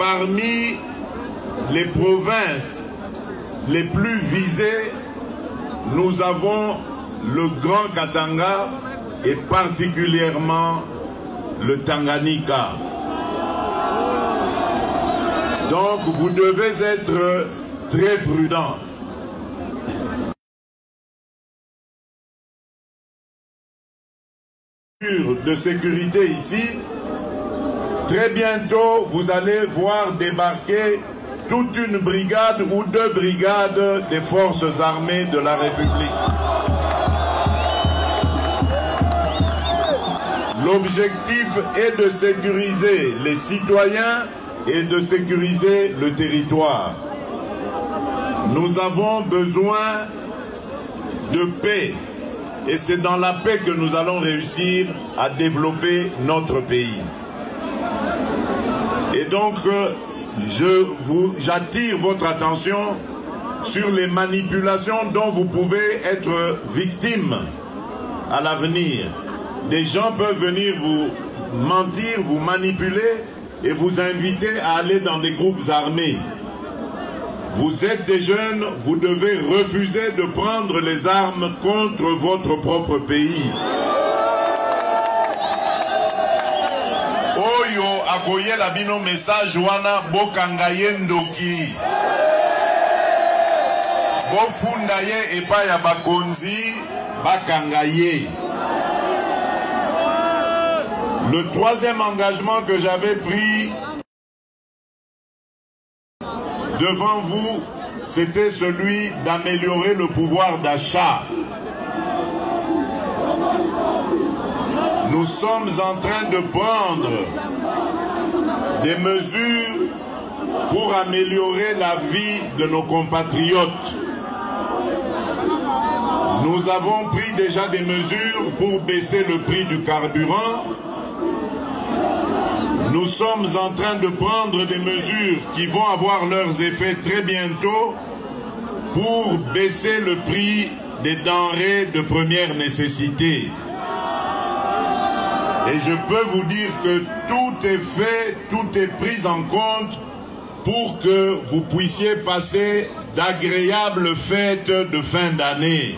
parmi les provinces les plus visées, nous avons le Grand Katanga et particulièrement le Tanganyika. Donc vous devez être très prudents. De sécurité ici, très bientôt vous allez voir débarquer toute une brigade ou 2 brigades des forces armées de la République. L'objectif est de sécuriser les citoyens et de sécuriser le territoire. Nous avons besoin de paix. Et c'est dans la paix que nous allons réussir à développer notre pays. Et donc, j'attire votre attention sur les manipulations dont vous pouvez être victime à l'avenir. Des gens peuvent venir vous mentir, vous manipuler et vous inviter à aller dans des groupes armés. Vous êtes des jeunes, vous devez refuser de prendre les armes contre votre propre pays. Oyo akoye la bino message wana bokangaye ndoki. Bofundaye epa ya bakonzi bakangaye. Le troisième engagement que j'avais pris devant vous, c'était celui d'améliorer le pouvoir d'achat. Nous sommes en train de prendre des mesures pour améliorer la vie de nos compatriotes. Nous avons pris déjà des mesures pour baisser le prix du carburant. Nous sommes en train de prendre des mesures qui vont avoir leurs effets très bientôt pour baisser le prix des denrées de première nécessité. Et je peux vous dire que tout est fait, tout est pris en compte pour que vous puissiez passer d'agréables fêtes de fin d'année.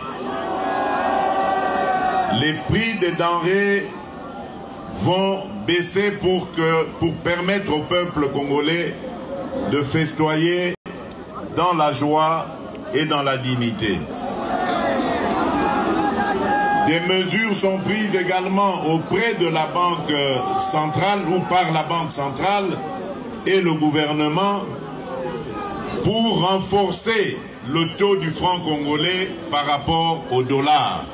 Les prix des denrées vont baisser pour permettre au peuple congolais de festoyer dans la joie et dans la dignité. Des mesures sont prises également auprès de la Banque centrale ou par la Banque centrale et le gouvernement pour renforcer le taux du franc congolais par rapport au dollar.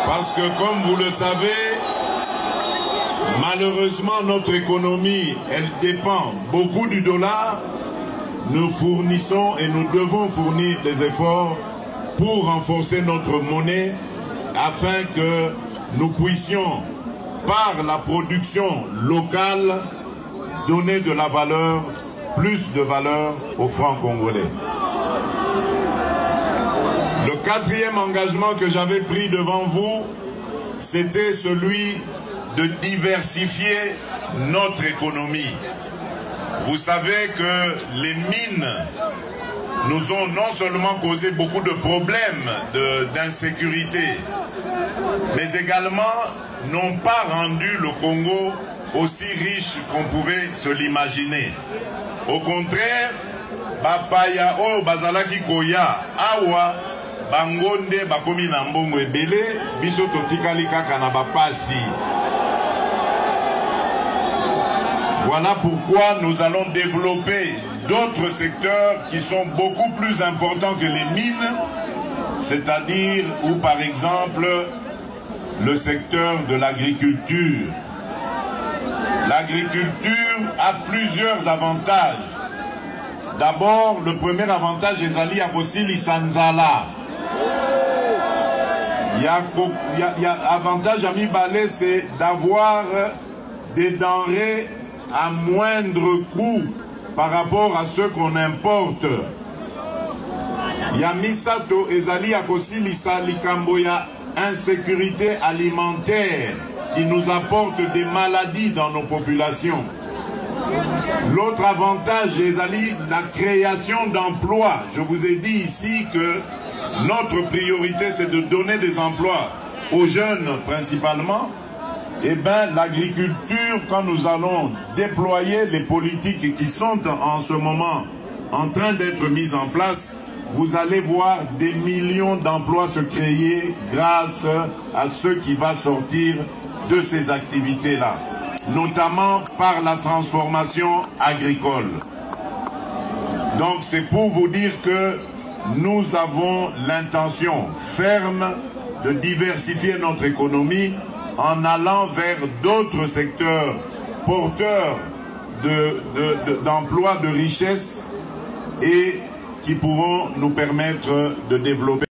Parce que, comme vous le savez, malheureusement, notre économie, elle dépend beaucoup du dollar. Nous fournissons et nous devons fournir des efforts pour renforcer notre monnaie afin que nous puissions, par la production locale, donner de la valeur, plus de valeur au franc congolais. Le quatrième engagement que j'avais pris devant vous, c'était celui de diversifier notre économie. Vous savez que les mines nous ont non seulement causé beaucoup de problèmes d'insécurité, mais également n'ont pas rendu le Congo aussi riche qu'on pouvait se l'imaginer. Au contraire, Bapaya o Bazalaki Koya Awa Bangonde Bakomi Nambongo Ebele Biso Totikali Kaka na Bapasi. Voilà pourquoi nous allons développer d'autres secteurs qui sont beaucoup plus importants que les mines, c'est-à-dire ou par exemple le secteur de l'agriculture. L'agriculture a plusieurs avantages. D'abord, le premier avantage est Ali Akosili Sanzala. Il y a avantage à Mibale, c'est d'avoir des denrées à moindre coût par rapport à ceux qu'on importe. Yamisato ezali akosili salikamboya insécurité alimentaire. qui nous apportent des maladies dans nos populations. L'autre avantage, c'est la création d'emplois. Je vous ai dit ici que notre priorité, c'est de donner des emplois aux jeunes principalement. Eh bien, l'agriculture, quand nous allons déployer les politiques qui sont en ce moment en train d'être mises en place, vous allez voir des millions d'emplois se créer grâce à ce qui va sortir de ces activités-là, notamment par la transformation agricole. Donc c'est pour vous dire que nous avons l'intention ferme de diversifier notre économie en allant vers d'autres secteurs porteurs d'emplois, de richesses et qui pourront nous permettre de développer.